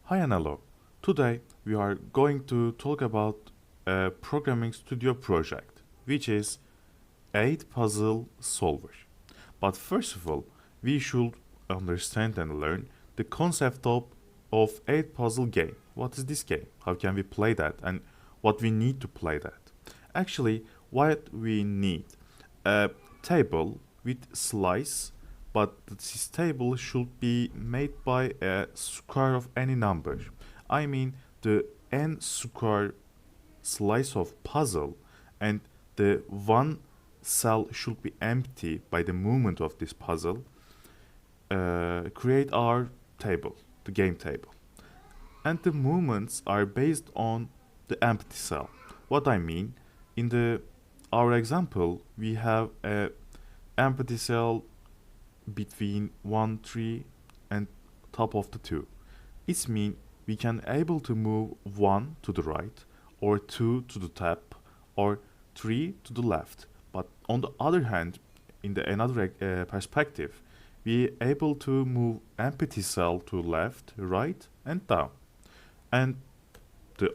Hi and hello. Today we are going to talk about a programming studio project, which is 8 puzzle solver. But first of all, we should understand and learn the concept of 8 puzzle game. What is this game? How can we play that? And what we need to play that? Actually, what we need a table with slice, but this table should be made by a square of any number. I mean the n square slice of puzzle, and the one cell should be empty by the movement of this puzzle. Create our table, the game table, and the movements are based on the empty cell. What I mean, in the our example, we have a empty cell between 1, 3 and top of the 2. It means we can able to move 1 to the right, or 2 to the top, or 3 to the left. But on the other hand, in the another perspective, we able to move empty cell to left, right, and down. And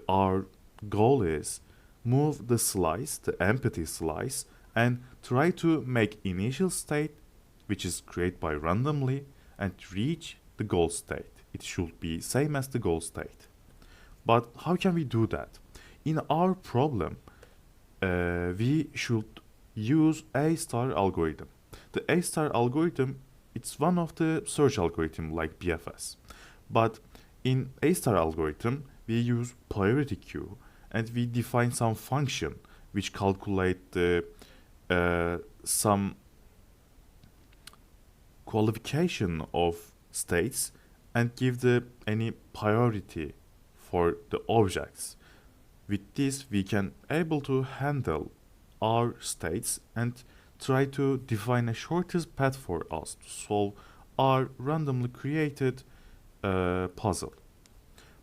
our goal is move the slice, the empty slice, and try to make initial state, which is created by randomly, and reach the goal state. It should be same as the goal state. But how can we do that? In our problem, we should use A-star algorithm. The A-star algorithm, it's one of the search algorithm like BFS. But in A-star algorithm, we use priority queue, and we define some function which calculate the some qualification of states and give the any priority for the objects. With this, we can able to handle our states and try to define a shortest path for us to solve our randomly created puzzle.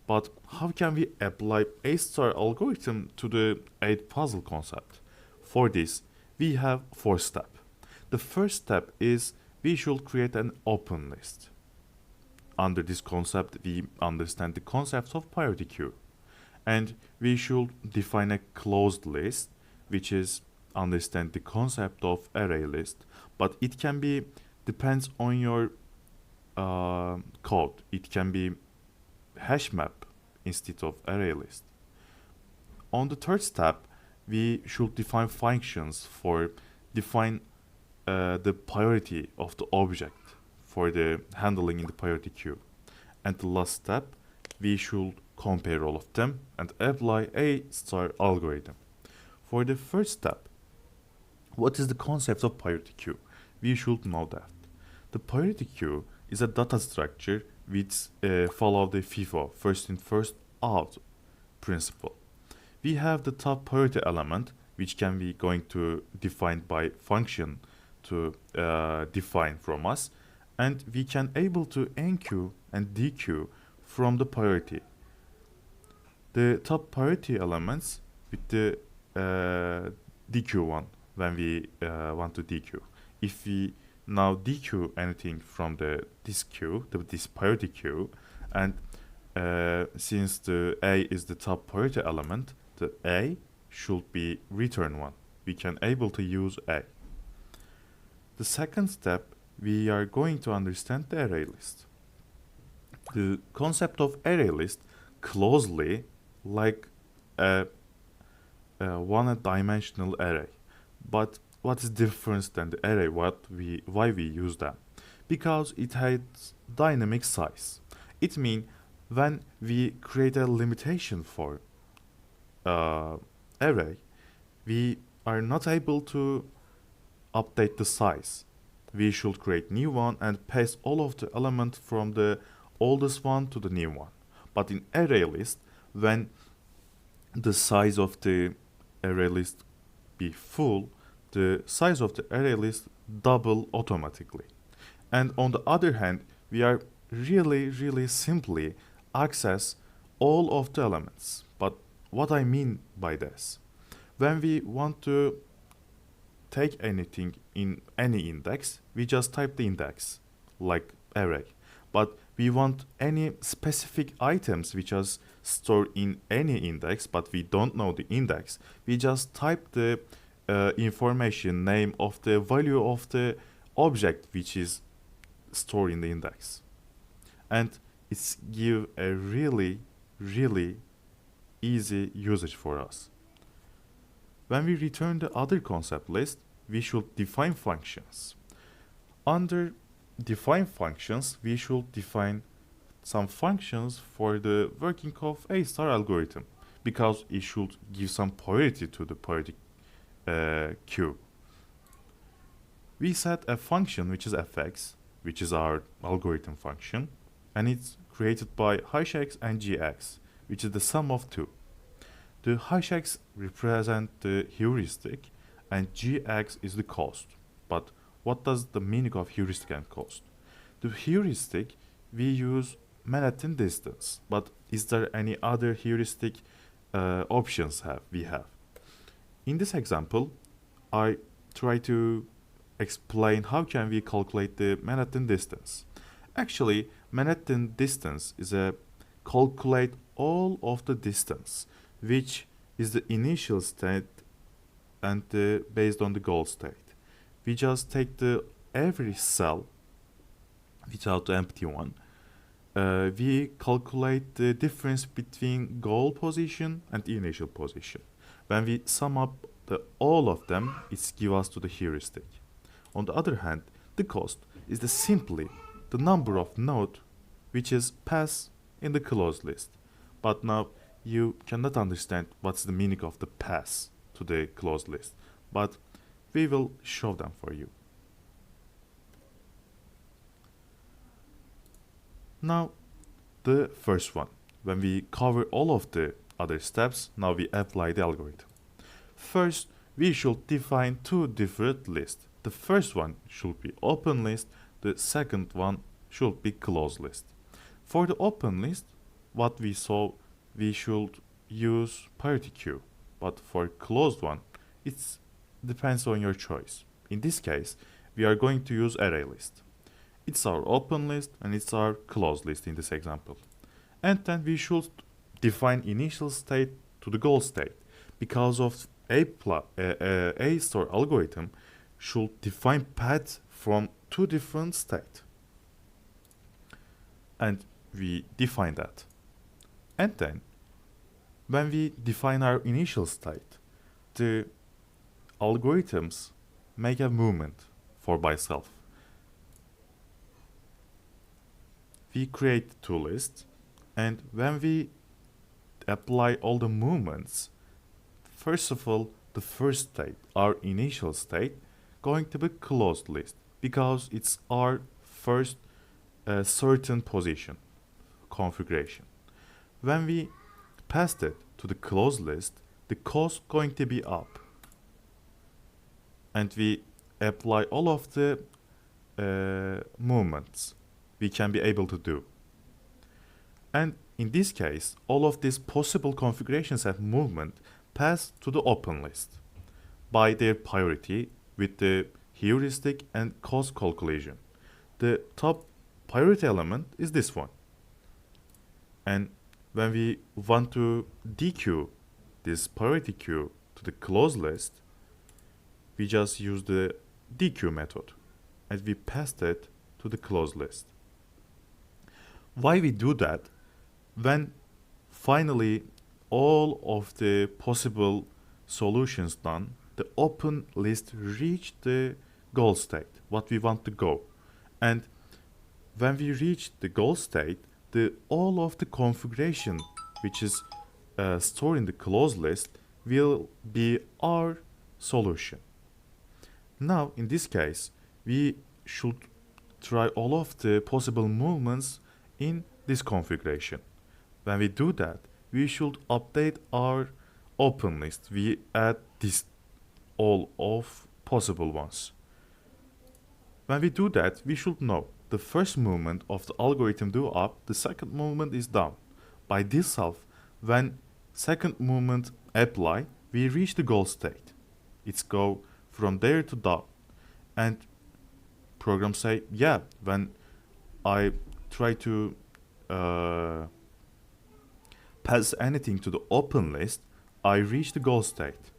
But how can we apply A-star algorithm to the 8 puzzle concept? For this, we have 4 steps. The first step is we should create an open list. Under this concept, we understand the concepts of priority queue. And we should define a closed list, which is understand the concept of array list. But it can be, depends on your code. It can be hash map instead of array list. On the third step, we should define functions for define the priority of the object for the handling in the priority queue. And the last step, we should compare all of them and apply A-star algorithm. For the first step, what is the concept of priority queue? We should know that. The priority queue is a data structure which follow the FIFO, first in first out principle. We have the top priority element, which can be going to define by function to define from us, and we can able to enqueue and dequeue from the priority. The top priority elements with the dequeue one when we want to dequeue. If we now dequeue anything from this queue, this priority queue, and since the A is the top priority element, the A should be return 1. We can able to use A. The second step, we are going to understand the array list. The concept of array list closely like a one-dimensional array. But what is different than the array? Why we use them? Because it has dynamic size. It means when we create a limitation for array, we are not able to update the size. We should create new one and paste all of the elements from the oldest one to the new one. But in array list, when the size of the array list be full, the size of the array list double automatically. And on the other hand, we are really simply access all of the elements. But what I mean by this, when we want to take anything in any index, we just type the index like array. But we want any specific items which are stored in any index, but we don't know the index, we just type the information name of the value of the object which is stored in the index. And it's give a really easy usage for us. When we return the other concept list, we should define functions. Under define functions, we should define some functions for the working of A-star algorithm, because it should give some priority to the priority queue. We set a function which is fx, which is our algorithm function, and it's created by hx and gx, which is the sum of two. The hx represent the heuristic and gx is the cost. But what does the meaning of heuristic and cost? The heuristic, we use Manhattan distance, but is there any other heuristic options we have? In this example, I try to explain how can we calculate the Manhattan distance. Actually, Manhattan distance is a calculate all of the distance, which is the initial state and based on the goal state. We just take the every cell without the empty one. We calculate the difference between goal position and initial position. When we sum up all of them, it gives us to the heuristic. On the other hand, the cost is simply the number of nodes which is passed in the closed list. But now you cannot understand what's the meaning of the pass to the closed list, but we will show them for you. Now, the first one. When we cover all of the other steps, now we apply the algorithm. First, we should define two different lists. The first one should be open list, the second one should be closed list. For the open list, what we saw, we should use priority queue, but for closed one, it depends on your choice. In this case, we are going to use array list. It's our open list and it's our closed list in this example. And then we should define initial state to the goal state. Because of A-star algorithm should define path from two different states. And we define that. And then, when we define our initial state, the algorithms make a movement for by itself. We create two lists, and when we apply all the movements, first of all, the first state, our initial state, going to be closed list, because it's our first certain position configuration. When we passed it to the closed list, the cost going to be up, and we apply all of the movements we can be able to do. And in this case, all of these possible configurations and movement pass to the open list by their priority with the heuristic and cost calculation. The top priority element is this one. And when we want to dequeue this priority queue to the closed list, we just use the dequeue method and we passed it to the closed list. Why we do that? When finally all of the possible solutions done, the open list reach the goal state, what we want to go. And when we reach the goal state, all of the configuration which is stored in the closed list will be our solution. Now, in this case, we should try all of the possible movements in this configuration. When we do that, we should update our open list. We add this all of possible ones. When we do that, we should know the first movement of the algorithm do up, the second movement is down. By this self, when second movement apply, we reach the goal state. It's go from there to down. And program say, yeah, when I try to pass anything to the open list, I reach the goal state.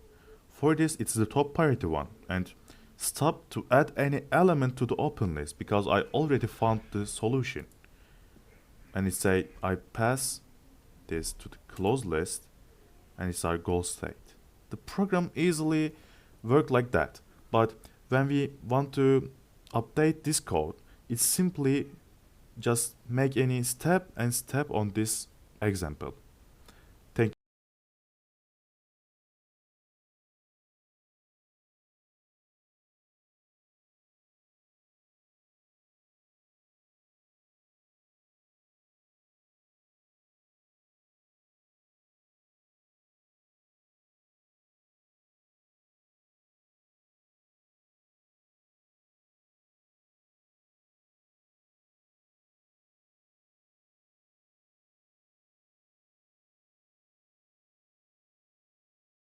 For this, it's the top priority one, and stop to add any element to the open list because I already found the solution. And it say I pass this to the closed list, and it's our goal state. The program easily work like that, but when we want to update this code, it's simply just make any step and step on this example.